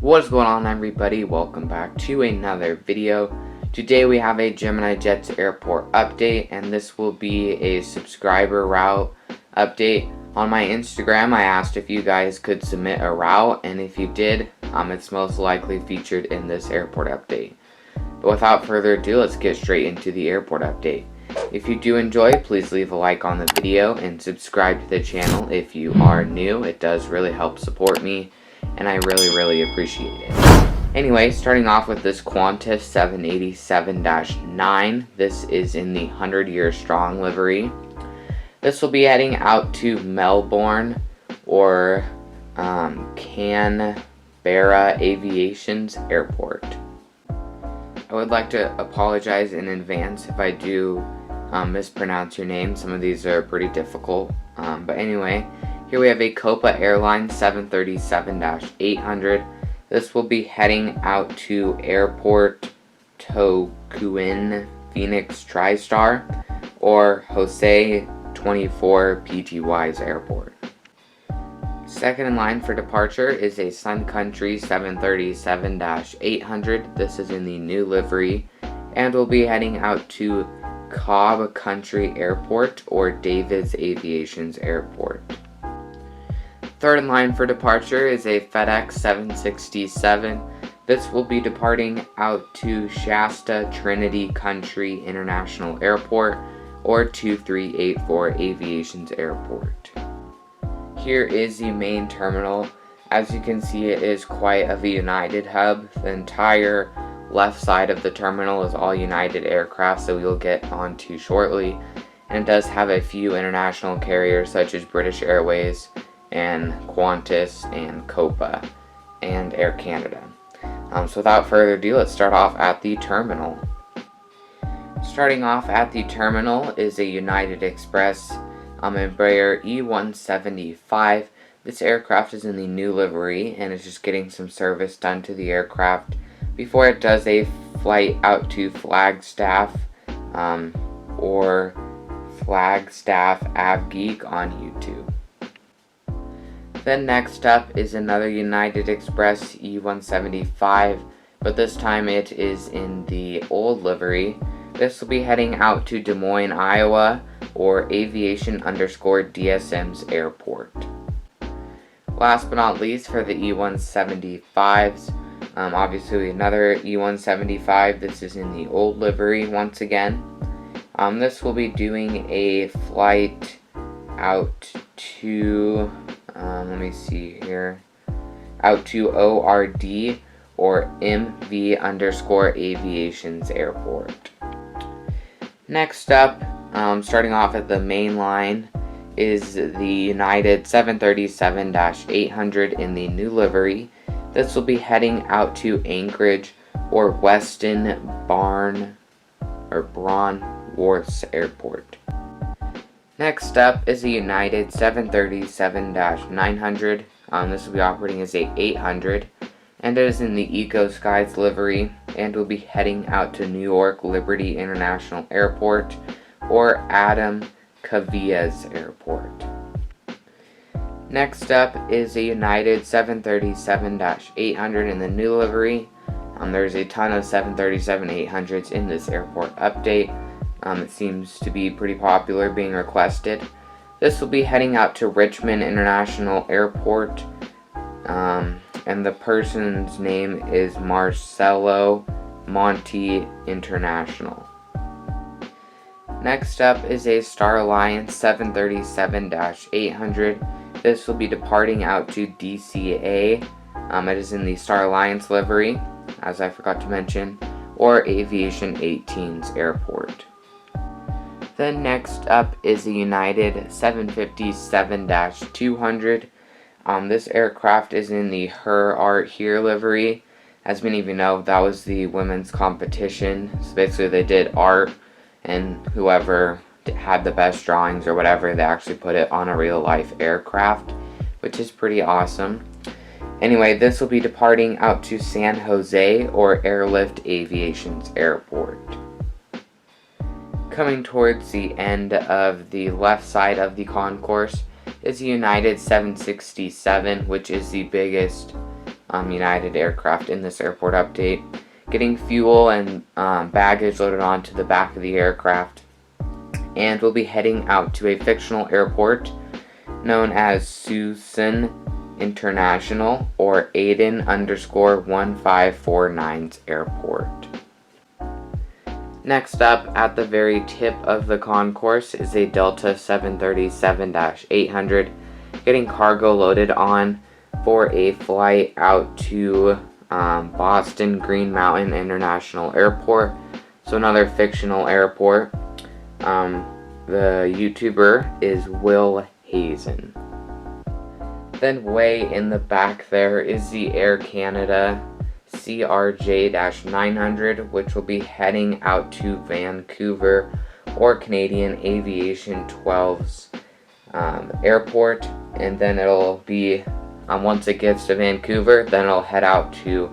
What is going on, everybody? Welcome back to another video. Today we have a Gemini Jets airport update, and this will be a subscriber route update. On my Instagram, I asked if you guys could submit a route, and if you did, it's most likely featured in this airport update. But without further ado, let's get straight into the airport update. If you do enjoy, please leave a like on the video and subscribe to the channel if you are new. It does really help support me, and I really appreciate it. Anyway, starting off with this Qantas 787-9. This is in the 100-year strong livery. This will be heading out to Melbourne or Canberra Aviation's airport. I would like to apologize in advance if I do mispronounce your name. Some of these are pretty difficult. But anyway, here we have a Copa Airlines 737-800. This will be heading out to Airport Tocumen Phoenix TriStar or Jose 24 Pty's airport. Second in line for departure is a Sun Country 737-800. This is in the new livery and will be heading out to Cobb Country Airport or David's Aviation's airport. Third in line for departure is a FedEx 767. This will be departing out to Shasta Trinity Country International Airport or 2384 Aviation's airport. Here is the main terminal. As you can see, it is quite of a United hub. The entire left side of the terminal is all United aircraft, so we'll get onto shortly. And it does have a few international carriers such as British Airways and Qantas and Copa and Air Canada. So without further ado, let's start off at the terminal. Starting off at the terminal is a United Express Embraer E175. This aircraft is in the new livery and is just getting some service done to the aircraft before it does a flight out to Flagstaff or Flagstaff AvGeek on YouTube. Then next up is another United Express E175, but this time it is in the old livery. This will be heading out to Des Moines, Iowa, or Aviation_DSM's airport. Last but not least, for the E175s, obviously another E175. This is in the old livery once again. This will be doing a flight out to out to ORD or MV_Aviation's airport. Next up, starting off at the main line, is the United 737-800 in the new livery. This will be heading out to Anchorage or Weston Braun Wharf's airport. Next up is the United 737-900. This will be operating as a 800, and it is in the Eco Skies livery and will be heading out to New York Liberty International Airport or Adam Cavilla's airport. Next up is a United 737-800 in the new livery. There's a ton of 737-800s in this airport update. It seems to be pretty popular, being requested. This will be heading out to Richmond International Airport, and the person's name is Marcelo Monti International. Next up is a Star Alliance 737-800. This will be departing out to DCA. It is in the Star Alliance livery, as I forgot to mention, or Aviation 18's airport. Then next up is the United 757-200. This aircraft is in the Her Art Here livery. As many of you know, that was the women's competition. So basically they did art, and whoever had the best drawings or whatever, they actually put it on a real life aircraft, which is pretty awesome. Anyway, this will be departing out to San Jose or Airlift Aviation's airport. Coming towards the end of the left side of the concourse is the United 767, which is the biggest United aircraft in this airport update, getting fuel and baggage loaded onto the back of the aircraft, and will be heading out to a fictional airport known as Susan International or Aiden_1549's airport. Next up, at the very tip of the concourse, is a Delta 737-800 getting cargo loaded on for a flight out to Boston Green Mountain International Airport, so another fictional airport. The YouTuber is Will Hazen. Then way in the back there is the Air Canada CRJ-900, which will be heading out to Vancouver or Canadian Aviation 12's airport, and then it'll be, once it gets to Vancouver, then it'll head out to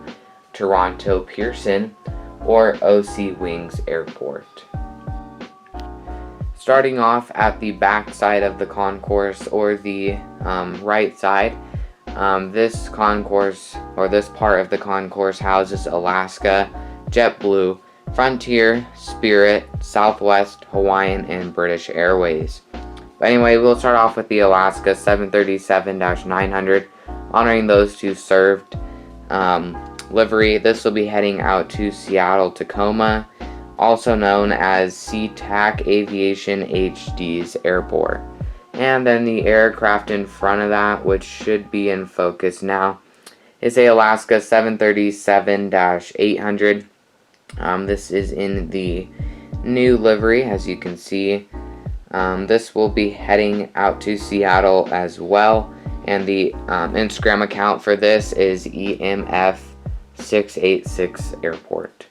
Toronto Pearson or OC Wings Airport. Starting off at the back side of the concourse, or the right side, this concourse, or this part of the concourse, houses Alaska, Jetblue, Frontier, Spirit, Southwest, Hawaiian, and British Airways. But anyway, we'll start off with the Alaska 737-900, honoring those two served livery. This will be heading out to Seattle Tacoma, also known as SeaTac Aviation HD's airport. And then the aircraft in front of that, which should be in focus now, is a Alaska 737-800. This is in the new livery, as you can see. This will be heading out to Seattle as well, and the Instagram account for this is EMF686 Airport.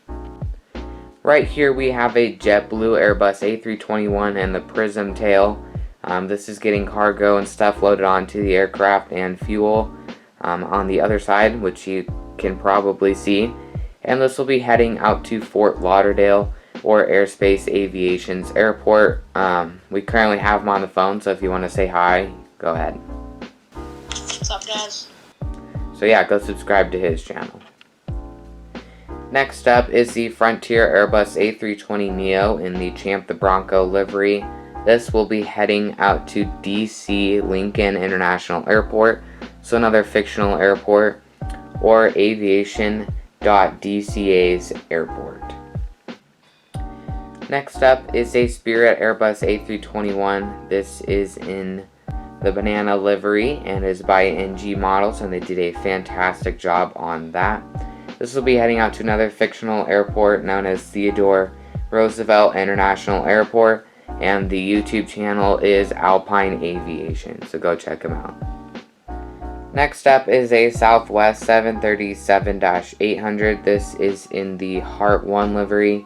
Right here we have a JetBlue Airbus A321 and the Prism tail. This is getting cargo and stuff loaded onto the aircraft and fuel on the other side, which you can probably see. And this will be heading out to Fort Lauderdale or Airspace Aviation's airport. We currently have him on the phone, so if you want to say hi, go ahead. What's up, guys? So yeah, go subscribe to his channel. Next up is the Frontier Airbus A320neo in the Champ the Bronco livery. This will be heading out to DC Lincoln International Airport, so another fictional airport, or Aviation.DCA's airport. Next up is a Spirit Airbus A321. This is in the banana livery and is by NG Models, and they did a fantastic job on that. This will be heading out to another fictional airport known as Theodore Roosevelt International Airport, and the YouTube channel is Alpine Aviation, so go check them out. Next up is a Southwest 737-800. This is in the Heart 1 livery,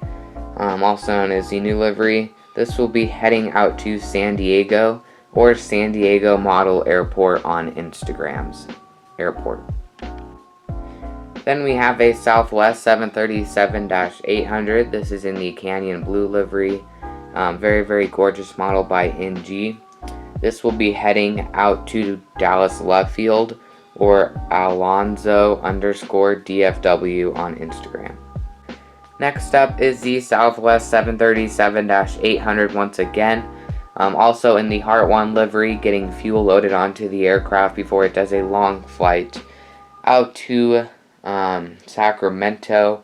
also known as the new livery. This will be heading out to San Diego or San Diego Model Airport on Instagram's airport. Then we have a Southwest 737-800. This is in the Canyon Blue livery. Very, very gorgeous model by NG. This will be heading out to Dallas Love Field or Alonzo_DFW on Instagram. Next up is the Southwest 737-800 once again. Also in the Heart 1 livery, getting fuel loaded onto the aircraft before it does a long flight out to Sacramento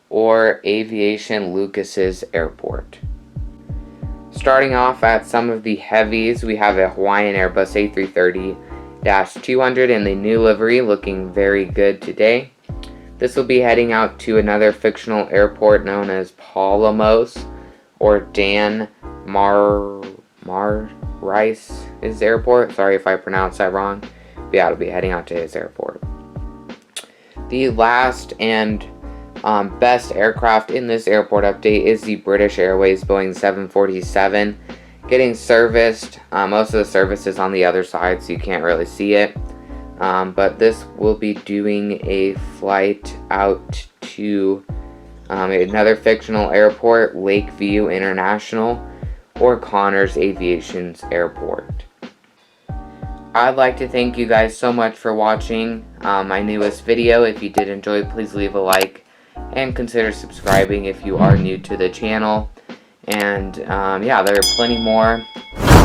or Aviation Lucas's airport. Starting off at some of the heavies, we have a Hawaiian Airbus A330-200 in the new livery, looking very good today. This will be heading out to another fictional airport known as Palamos or Dan Rice's airport. Sorry if I pronounced that wrong. But yeah, it'll be heading out to his airport. The last and best aircraft in this airport update is the British Airways Boeing 747, getting serviced. Most of the service is on the other side, so you can't really see it. But this will be doing a flight out to another fictional airport, Lakeview International or Connors Aviation's airport. I'd like to thank you guys so much for watching my newest video. If you did enjoy, please leave a like and consider subscribing if you are new to the channel. And yeah, there are plenty more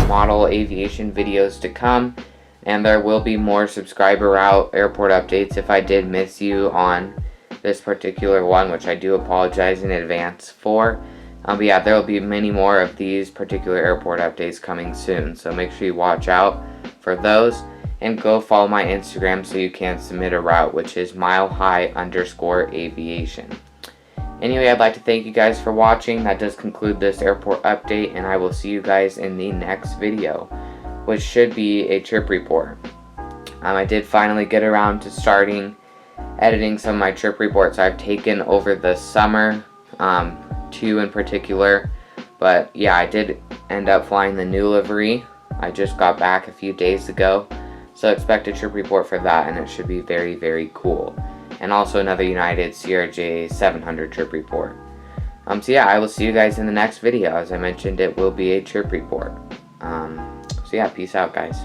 model aviation videos to come, and there will be more subscriber airport updates if I did miss you on this particular one, which I do apologize in advance for. But yeah, there will be many more of these particular airport updates coming soon, so make sure you watch out for those, and go follow my Instagram so you can submit a route, which is MileHigh_Aviation. Anyway, I'd like to thank you guys for watching. That does conclude this airport update, and I will see you guys in the next video, which should be a trip report. I did finally get around to starting editing some of my trip reports I've taken over the summer, 2 in particular. But yeah, I did end up flying the new livery. I just got back a few days ago, so expect a trip report for that, and it should be very, very cool. And also another United CRJ 700 trip report. So yeah, I will see you guys in the next video. As I mentioned, it will be a trip report. So yeah, peace out, guys.